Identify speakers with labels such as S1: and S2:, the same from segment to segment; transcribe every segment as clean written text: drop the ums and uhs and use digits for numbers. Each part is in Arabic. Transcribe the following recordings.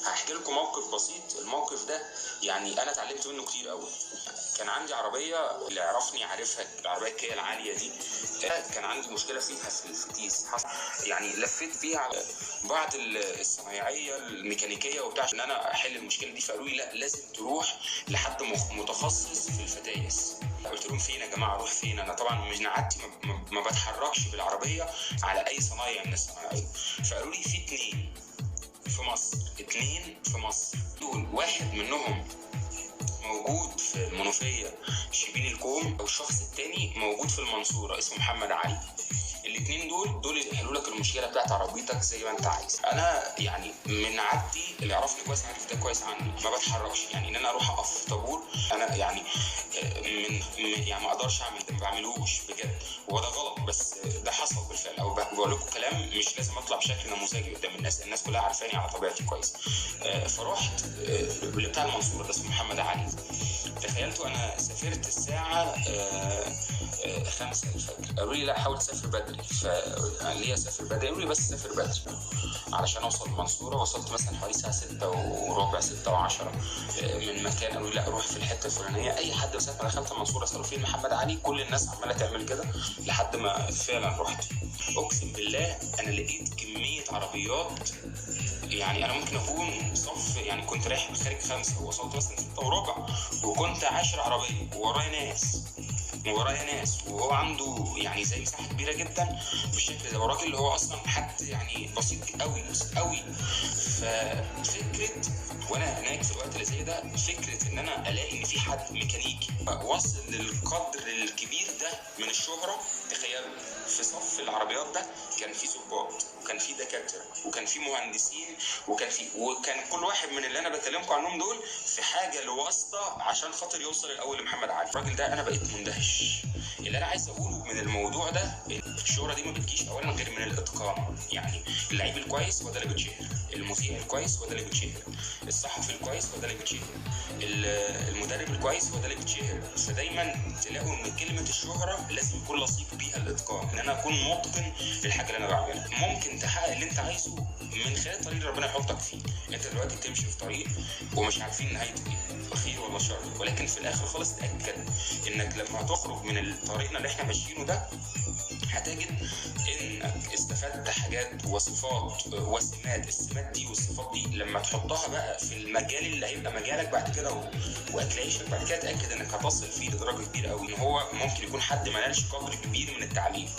S1: هحكي لكم موقف بسيط. الموقف ده يعني انا اتعلمت منه كتير قوي. كان عندي عربيه، اللي يعرفني عارفها، العربيه الكيا العاليه دي. كان عندي مشكله فيها في الفتيس، يعني لفيت فيها على بعض الصنايعيه الميكانيكيه وبتاع عشان انا احل المشكله دي. فقالوا لي لا، لازم تروح لحد متخصص في الفتايس. قلت لهم فين يا جماعه؟ اروح فين؟ انا طبعا مش نعدتي، ما بتحركش بالعربيه على اي صنايع من الصنايعيه. فقالوا لي في اتنين في مصر دول، واحد منهم موجود في المنوفيه شبين الكوم، او الشخص التاني موجود في المنصوره اسمه محمد علي. الاثنين دول اللي يحلوا لك المشكله بتاعت عربيتك زي ما انت عايز. انا يعني من عادتي، اللي يعرفني كويس عارف ده كويس عني، ما بتحركش. يعني ان انا اروح اقف في طابور، انا يعني يعني ما اقدرش اعمل ده، ما بعملوش بجد. هو ده غلط، بس ده حصل بالفعل. او بقول لكم كلام مش لازم اطلع بشكل نموذجي قدام الناس كلها عارفاني على طبيعتي كويس. فرحت بتاع المنصوره ده اسمه محمد علي. تخيلتوا انا سافرت الساعه 5 الفجر. قالوا لي لا، حاول تسافر بدري. فقال لي اسافر بدري؟ قالوا لي بس سافر بدري علشان اوصل المنصوره. وصلت مثلا حوالي الساعه 6 وربع، 6 و10 من مكان. قالوا لي لا، روح في الحته الفلانيه. اي حد بس ما دخلت المنصوره سالوا فين محمد علي، كل الناس عماله تعمل كده لحد ما فعلا رحت. اقسم بالله انا لقيت كميه عربيات، يعني انا ممكن اكون صف، يعني كنت رايح خارج 5 ووصلت مثلا 6 وربع، وكنت 10 عربيه وورايا ناس وهو عنده يعني زي مساحه كبيره جدا بالشكل ده. وراجل اللي هو اصلا حد يعني بسيط قوي. ففكره وانا هناك في الوقت اللي زي ده، فكره ان انا الاقي ان في حد ميكانيكي وصل للقدر الكبير ده من الشهره. تخيلوا في صف العربيات ده كان في ضباط، وكان في دكاتره، وكان في مهندسين، وكان كل واحد من اللي انا بكلمكم عنهم دول في حاجه لواسطه عشان خاطر يوصل الاول لمحمد علي. الراجل ده انا بقيت مندهش. اللي انا عايز اقوله من الموضوع ده، الشهره دي ما بتجيش اولا غير من الاتقان. يعني اللعيب الكويس هو ده اللي بيتشهر، المذيع الكويس هو ده اللي بيتشهر، الصحفي الكويس هو ده اللي بيتشهر، المدرب الكويس هو ده اللي بيتشهر. فدايما تلاقوا ان كلمه الشهره لازم يكون لصيق بيها الاتقان، ان انا اكون متقن للحاجه اللي انا بعملها. ممكن تحقق اللي انت عايزه من خلال الطريق اللي ربنا يحطك فيه. انت دلوقتي بتمشي في طريق ومش عارفين نهايته ايه، خير ولا شر، ولكن في الاخر خالص تاكد انك لما هتخرج من الطريقنا اللي احنا ماشيينه ده هتجد انك استفدت حاجات وصفات وسمات. السمات دي والصفات دي لما تحطها بقى في المجال اللي هيبقى مجالك بعد كده واكليشك بعد كده، تاكد انك هتصل فيه لدرجه كبيره قوي. ان هو ممكن يكون حد ما نالش قدر كبير من التعليم،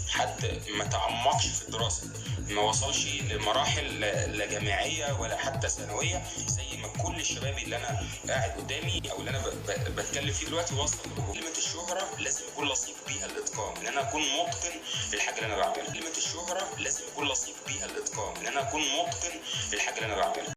S1: حد ما تعمقش في الدراسه، ما وصلش لمراحل لا جامعيه ولا حتى ثانويه زي ما كل الشباب اللي انا قاعد قدامي او اللي انا بتكلم فيه دلوقتي وصل. كلمه الشهره لازم يكون لصيق بيها الاتقان، ان انا اكون متقن للحاجه اللي انا بعملها. كلمه الشهره لازم يكون لصيق بيها الاتقان، ان انا اكون متقن للحاجه اللي انا بعملها.